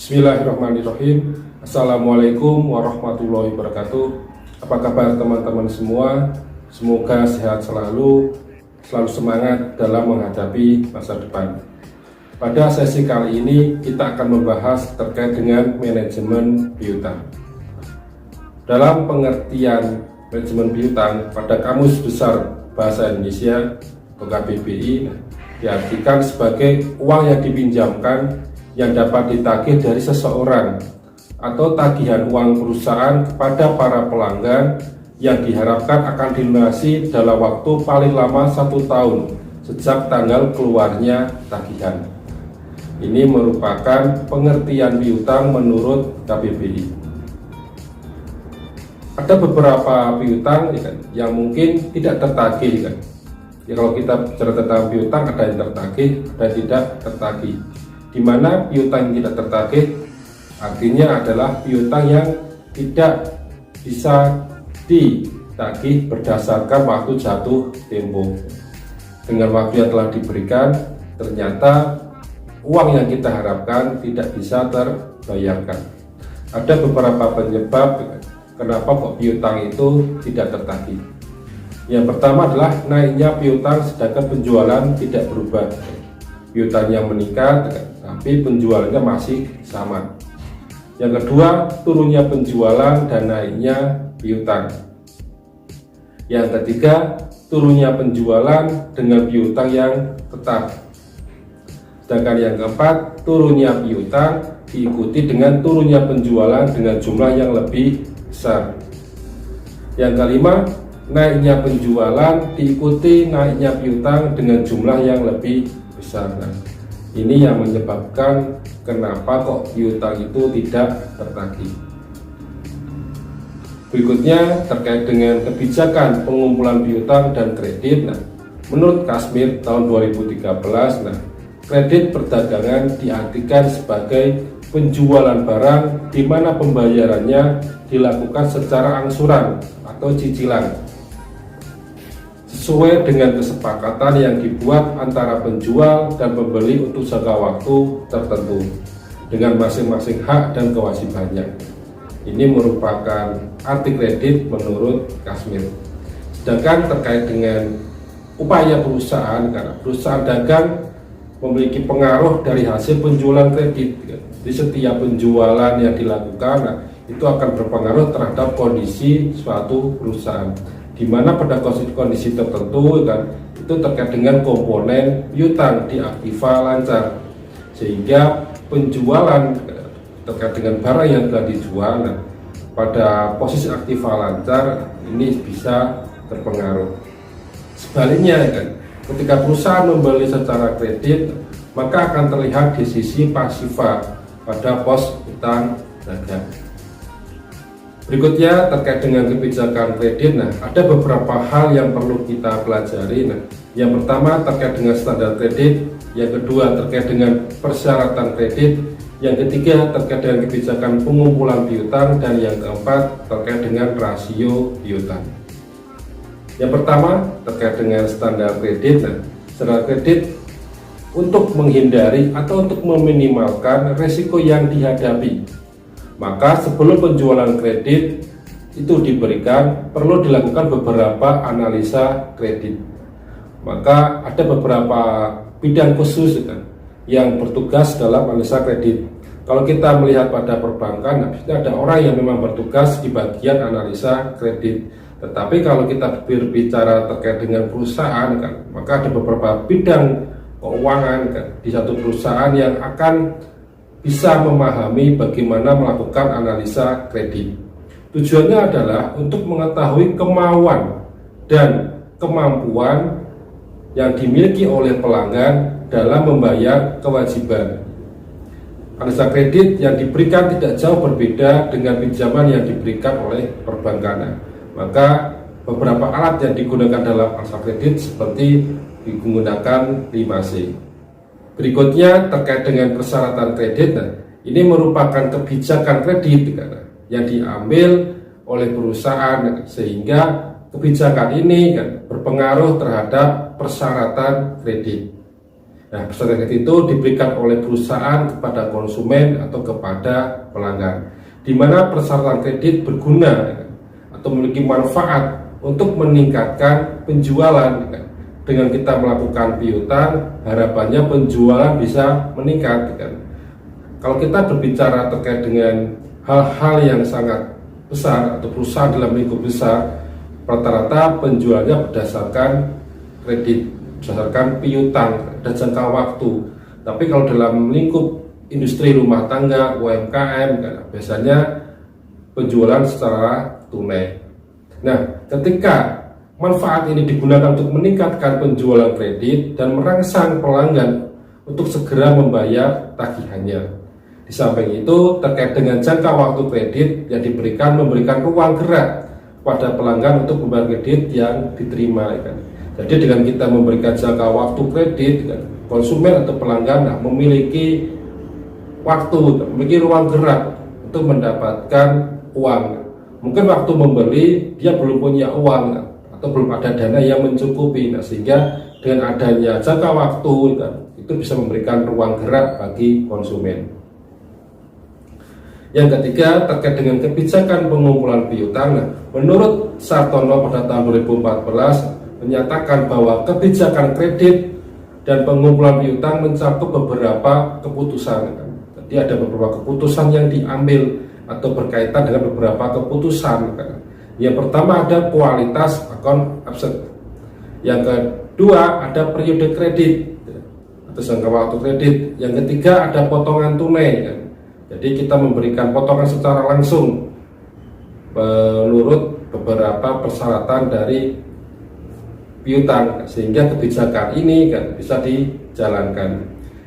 Bismillahirrahmanirrahim. Assalamualaikum warahmatullahi wabarakatuh. Apa kabar teman-teman semua? Semoga sehat selalu semangat dalam menghadapi masa depan. Pada sesi kali ini kita akan membahas terkait dengan manajemen piutang. Dalam pengertian manajemen piutang pada Kamus Besar Bahasa Indonesia atau KBBI diartikan sebagai uang yang dipinjamkan yang dapat ditagih dari seseorang atau tagihan uang perusahaan kepada para pelanggan yang diharapkan akan dilunasi dalam waktu paling lama 1 tahun sejak tanggal keluarnya tagihan. Ini merupakan pengertian piutang menurut KBBI. Ada beberapa piutang yang mungkin tidak tertagih kan. Ya, kalau kita bicara tentang piutang, ada yang tertagih, ada yang tidak tertagih. Di mana piutang yang tidak tertagih artinya adalah piutang yang tidak bisa ditagih berdasarkan waktu jatuh tempo. Dengan waktu yang telah diberikan, ternyata uang yang kita harapkan tidak bisa terbayarkan. Ada beberapa penyebab kenapa kok piutang itu tidak tertagih. Yang pertama adalah naiknya piutang sedangkan penjualan tidak berubah. Piutangnya meningkat tapi penjualannya masih sama. Yang kedua, turunnya penjualan dan naiknya piutang. Yang ketiga, turunnya penjualan dengan piutang yang tetap. Sedangkan yang keempat, turunnya piutang diikuti dengan turunnya penjualan dengan jumlah yang lebih besar. Yang kelima, naiknya penjualan diikuti naiknya piutang dengan jumlah yang lebih besar. Ini yang menyebabkan kenapa kok piutang itu tidak tertagih. Berikutnya terkait dengan kebijakan pengumpulan piutang dan kredit. Menurut Kasmir tahun 2013, kredit perdagangan diartikan sebagai penjualan barang di mana pembayarannya dilakukan secara angsuran atau cicilan sesuai dengan kesepakatan yang dibuat antara penjual dan pembeli untuk jangka waktu tertentu dengan masing-masing hak dan kewajibannya. Ini merupakan arti kredit menurut Kasmir. Sedangkan terkait dengan upaya perusahaan, karena perusahaan dagang memiliki pengaruh dari hasil penjualan kredit. Di setiap penjualan yang dilakukan itu akan berpengaruh terhadap kondisi suatu perusahaan, di mana pada kondisi tertentu itu terkait dengan komponen piutang di aktiva lancar, sehingga penjualan terkait dengan barang yang telah dijual pada posisi aktiva lancar ini bisa terpengaruh. Sebaliknya ketika perusahaan membeli secara kredit, maka akan terlihat di sisi pasifa pada pos utang dagang. Berikutnya terkait dengan kebijakan kredit, ada beberapa hal yang perlu kita pelajari. Yang pertama terkait dengan standar kredit, yang kedua terkait dengan persyaratan kredit, yang ketiga terkait dengan kebijakan pengumpulan piutang, dan yang keempat terkait dengan rasio piutang. Yang pertama terkait dengan standar kredit. Standar kredit untuk menghindari atau untuk meminimalkan risiko yang dihadapi, maka sebelum penjualan kredit itu diberikan, perlu dilakukan beberapa analisa kredit. Maka ada beberapa bidang khusus yang bertugas dalam analisa kredit. Kalau kita melihat pada perbankan, ada orang yang memang bertugas di bagian analisa kredit. Tetapi kalau kita berbicara terkait dengan perusahaan, maka ada beberapa bidang keuangan di satu perusahaan yang akan bisa memahami bagaimana melakukan analisa kredit. Tujuannya adalah untuk mengetahui kemauan dan kemampuan yang dimiliki oleh pelanggan dalam membayar kewajiban. Analisa kredit yang diberikan tidak jauh berbeda dengan pinjaman yang diberikan oleh perbankan. Maka beberapa alat yang digunakan dalam analisa kredit seperti digunakan 5C. Berikutnya terkait dengan persyaratan kredit. Ini merupakan kebijakan kredit yang diambil oleh perusahaan, sehingga kebijakan ini berpengaruh terhadap persyaratan kredit. Nah, persyarat kredit itu diberikan oleh perusahaan kepada konsumen atau kepada pelanggan, di mana persyaratan kredit berguna atau memiliki manfaat untuk meningkatkan penjualan. Dengan kita melakukan piutang, harapannya penjualan bisa meningkat. Kalau kita berbicara terkait dengan hal-hal yang sangat besar atau perusahaan dalam lingkup besar, rata-rata penjualnya berdasarkan kredit, berdasarkan piutang dan jangka waktu. Tapi kalau dalam lingkup industri rumah tangga, UMKM, biasanya penjualan secara tunai. Nah, ketika manfaat ini digunakan untuk meningkatkan penjualan kredit dan merangsang pelanggan untuk segera membayar tagihannya. Di samping itu, terkait dengan jangka waktu kredit yang memberikan ruang gerak pada pelanggan untuk membayar kredit yang diterima. Jadi dengan kita memberikan jangka waktu kredit, konsumen atau pelanggan memiliki waktu, memiliki ruang gerak untuk mendapatkan uang. Mungkin waktu membeli dia belum punya uang atau belum ada dana yang mencukupi, sehingga dengan adanya jangka waktu itu bisa memberikan ruang gerak bagi konsumen. Yang ketiga, terkait dengan kebijakan pengumpulan piutang. Menurut Sartono pada tahun 2014 menyatakan bahwa kebijakan kredit dan pengumpulan piutang mencakup beberapa keputusan. Jadi ada beberapa keputusan yang diambil atau berkaitan dengan beberapa keputusan. Yang pertama ada kualitas akun offset. Yang kedua ada periode kredit atau jangka waktu kredit. Yang ketiga ada potongan tunai. Jadi kita memberikan potongan secara langsung menurut beberapa persyaratan dari piutang, sehingga kebijakan ini bisa dijalankan.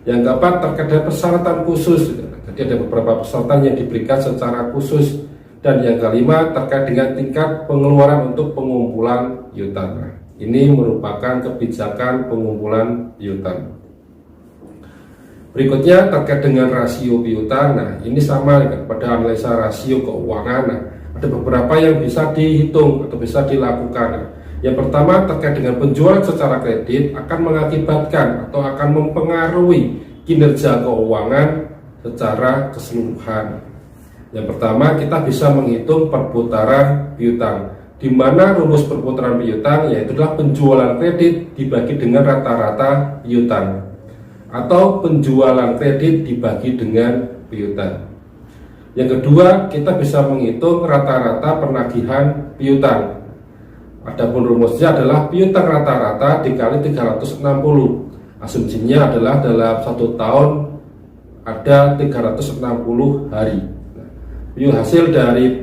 Yang keempat terkait dengan persyaratan khusus. Jadi ada beberapa persyaratan yang diberikan secara khusus. Dan yang kelima terkait dengan tingkat pengeluaran untuk pengumpulan piutang. Ini merupakan kebijakan pengumpulan piutang. Berikutnya terkait dengan rasio piutang. Ini sama pada analisa rasio keuangan. Ada beberapa yang bisa dihitung atau bisa dilakukan. Yang pertama terkait dengan penjualan secara kredit akan mengakibatkan atau akan mempengaruhi kinerja keuangan secara keseluruhan. Yang pertama, kita bisa menghitung perputaran piutang, di mana rumus perputaran piutang yaitu adalah penjualan kredit dibagi dengan rata-rata piutang, atau penjualan kredit dibagi dengan piutang. Yang kedua, kita bisa menghitung rata-rata penagihan piutang. Adapun rumusnya adalah piutang rata-rata dikali 360. Asumsinya adalah dalam 1 tahun ada 360 hari. Hasil dari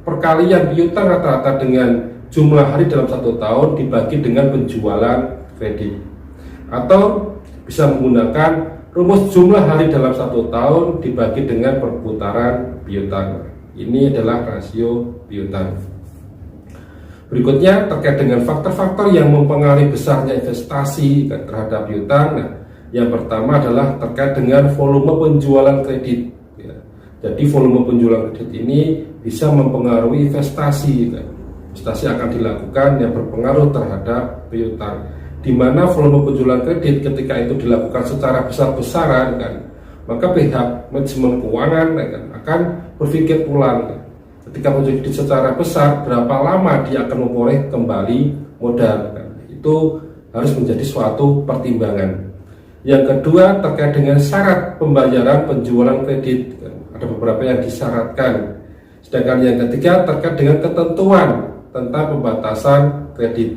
perkalian piutang rata-rata dengan jumlah hari dalam 1 tahun dibagi dengan penjualan kredit, atau bisa menggunakan rumus jumlah hari dalam 1 tahun dibagi dengan perputaran piutang. Ini adalah rasio piutang. Berikutnya terkait dengan faktor-faktor yang mempengaruhi besarnya investasi terhadap piutang. Yang pertama adalah terkait dengan volume penjualan kredit. Jadi volume penjualan kredit ini bisa mempengaruhi investasi. Investasi akan dilakukan yang berpengaruh terhadap piutang, di mana volume penjualan kredit ketika itu dilakukan secara besar-besaran, maka pihak manajemen keuangan akan berpikir ulang. Ketika penjualan kredit secara besar, berapa lama dia akan memperoleh kembali modal. Itu harus menjadi suatu pertimbangan. Yang kedua terkait dengan syarat pembayaran penjualan kredit. Ada beberapa yang disyaratkan. Sedangkan yang ketiga terkait dengan ketentuan tentang pembatasan kredit.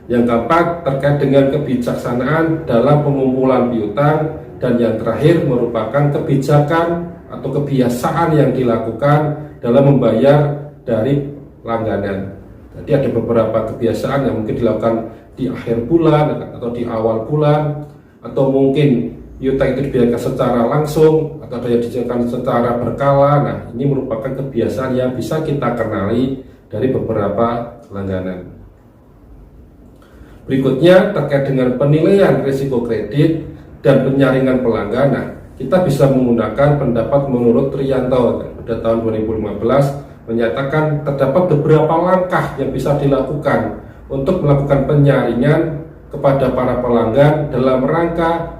Yang keempat terkait dengan kebijaksanaan dalam pengumpulan piutang. Dan yang terakhir merupakan kebijakan atau kebiasaan yang dilakukan dalam membayar dari langganan. Jadi ada beberapa kebiasaan yang mungkin dilakukan di akhir bulan atau di awal bulan, atau mungkin piutang itu dibayarkan secara langsung atau yang dijalankan secara berkala. Nah, ini merupakan kebiasaan yang bisa kita kenali dari beberapa langganan. Berikutnya terkait dengan penilaian risiko kredit dan penyaringan pelanggan. Nah, kita bisa menggunakan pendapat menurut Trianto pada tahun 2015 menyatakan terdapat beberapa langkah yang bisa dilakukan untuk melakukan penyaringan kepada para pelanggan dalam rangka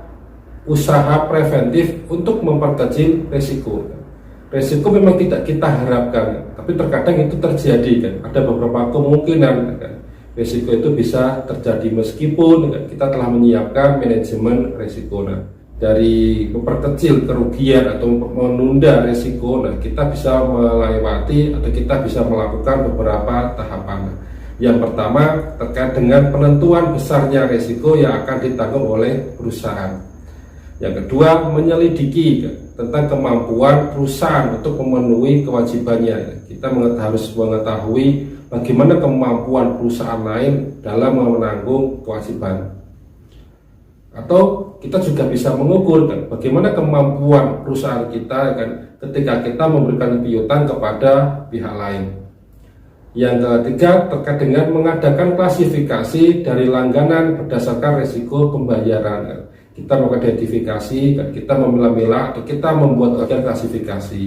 usaha preventif untuk memperkecil resiko. Resiko memang tidak kita harapkan, tapi terkadang itu terjadi kan. Ada beberapa kemungkinan kan. Resiko itu bisa terjadi meskipun kan, kita telah menyiapkan manajemen resiko. Nah, dari memperkecil kerugian atau menunda resiko, nah kita bisa melewati atau kita bisa melakukan beberapa tahapan. Yang pertama terkait dengan penentuan besarnya resiko yang akan ditanggung oleh perusahaan. Yang kedua, menyelidiki tentang kemampuan perusahaan untuk memenuhi kewajibannya. Kita harus mengetahui bagaimana kemampuan perusahaan lain dalam menanggung kewajiban. Atau kita juga bisa mengukur bagaimana kemampuan perusahaan kita ketika kita memberikan piutang kepada pihak lain. Yang ketiga terkait dengan mengadakan klasifikasi dari langganan berdasarkan risiko pembayaran. Kita melakukan identifikasi, kita memilah-milah atau kita membuat klasifikasi.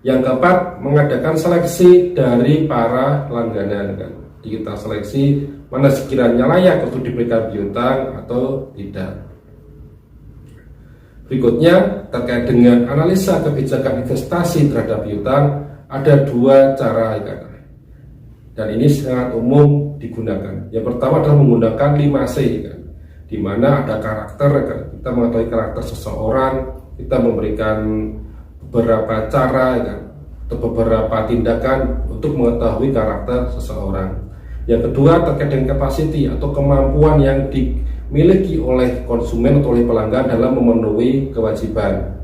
Yang keempat, mengadakan seleksi dari para langganan. Kita seleksi mana sekiranya layak untuk diberikan piutang atau tidak. Berikutnya terkait dengan analisa kebijakan investasi terhadap piutang, ada dua cara dan ini sangat umum digunakan. Yang pertama adalah menggunakan 5C di mana ada karakter kita mengetahui karakter seseorang, kita memberikan beberapa cara atau beberapa tindakan untuk mengetahui karakter seseorang. Yang kedua terkait dengan capacity atau kemampuan yang dimiliki oleh konsumen atau oleh pelanggan dalam memenuhi kewajiban.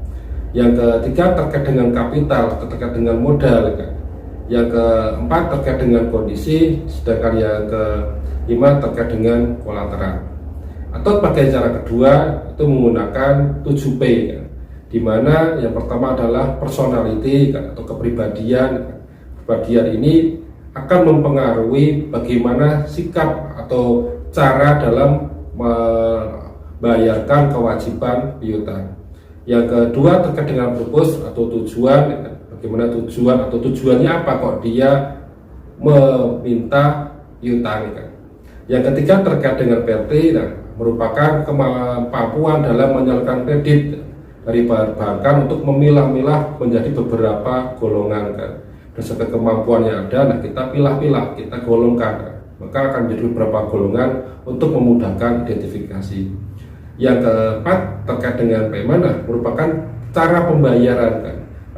Yang ketiga terkait dengan kapital atau terkait dengan modal. Yang keempat terkait dengan kondisi, sedangkan yang kelima terkait dengan kolateral. Atau sebagai cara kedua itu menggunakan 7P di mana yang pertama adalah personality atau kepribadian. Kepribadian ini akan mempengaruhi bagaimana sikap atau cara dalam membayarkan kewajiban piutang. Yang kedua terkait dengan purpose atau tujuan. Bagaimana tujuan atau tujuannya apa kok dia meminta piutang. Yang ketiga terkait dengan PRT, merupakan kemampuan dalam menyalurkan kredit dari perbankan untuk memilah-milah menjadi beberapa golongan berdasarkan kemampuan yang ada. Kita pilah-pilah, kita golongkan, maka akan menjadi beberapa golongan untuk memudahkan identifikasi. Yang keempat terkait dengan payment, merupakan cara pembayaran.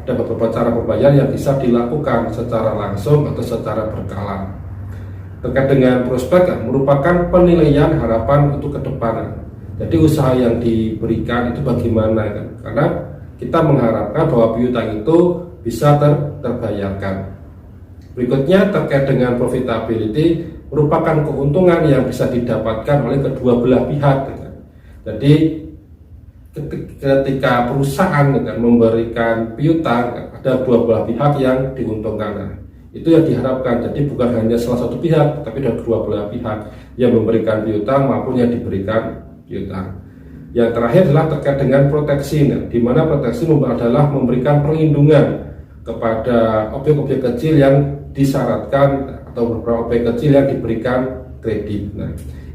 Ada beberapa cara pembayaran yang bisa dilakukan secara langsung atau secara berkala. Terkait dengan prospek merupakan penilaian harapan untuk ke depan. Jadi usaha yang diberikan itu bagaimana karena kita mengharapkan bahwa piutang itu bisa terbayarkan. Berikutnya terkait dengan profitability merupakan keuntungan yang bisa didapatkan oleh kedua belah pihak. Jadi ketika perusahaan memberikan piutang, ada dua belah pihak yang diuntungkan. Itu yang diharapkan. Jadi bukan hanya salah satu pihak, tapi ada dua belah pihak yang memberikan piutang maupun yang diberikan piutang. Yang terakhir adalah terkait dengan proteksi, di mana proteksi adalah memberikan perlindungan kepada objek-objek kecil yang disyaratkan atau beberapa objek kecil yang diberikan kredit.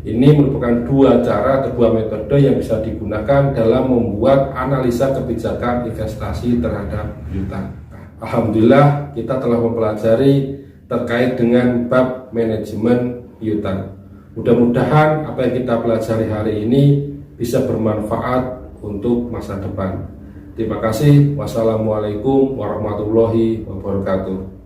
Ini merupakan dua cara atau dua metode yang bisa digunakan dalam membuat analisa kebijakan investasi terhadap piutang. Alhamdulillah kita telah mempelajari terkait dengan bab manajemen piutang. Mudah-mudahan apa yang kita pelajari hari ini bisa bermanfaat untuk masa depan. Terima kasih. Wassalamualaikum warahmatullahi wabarakatuh.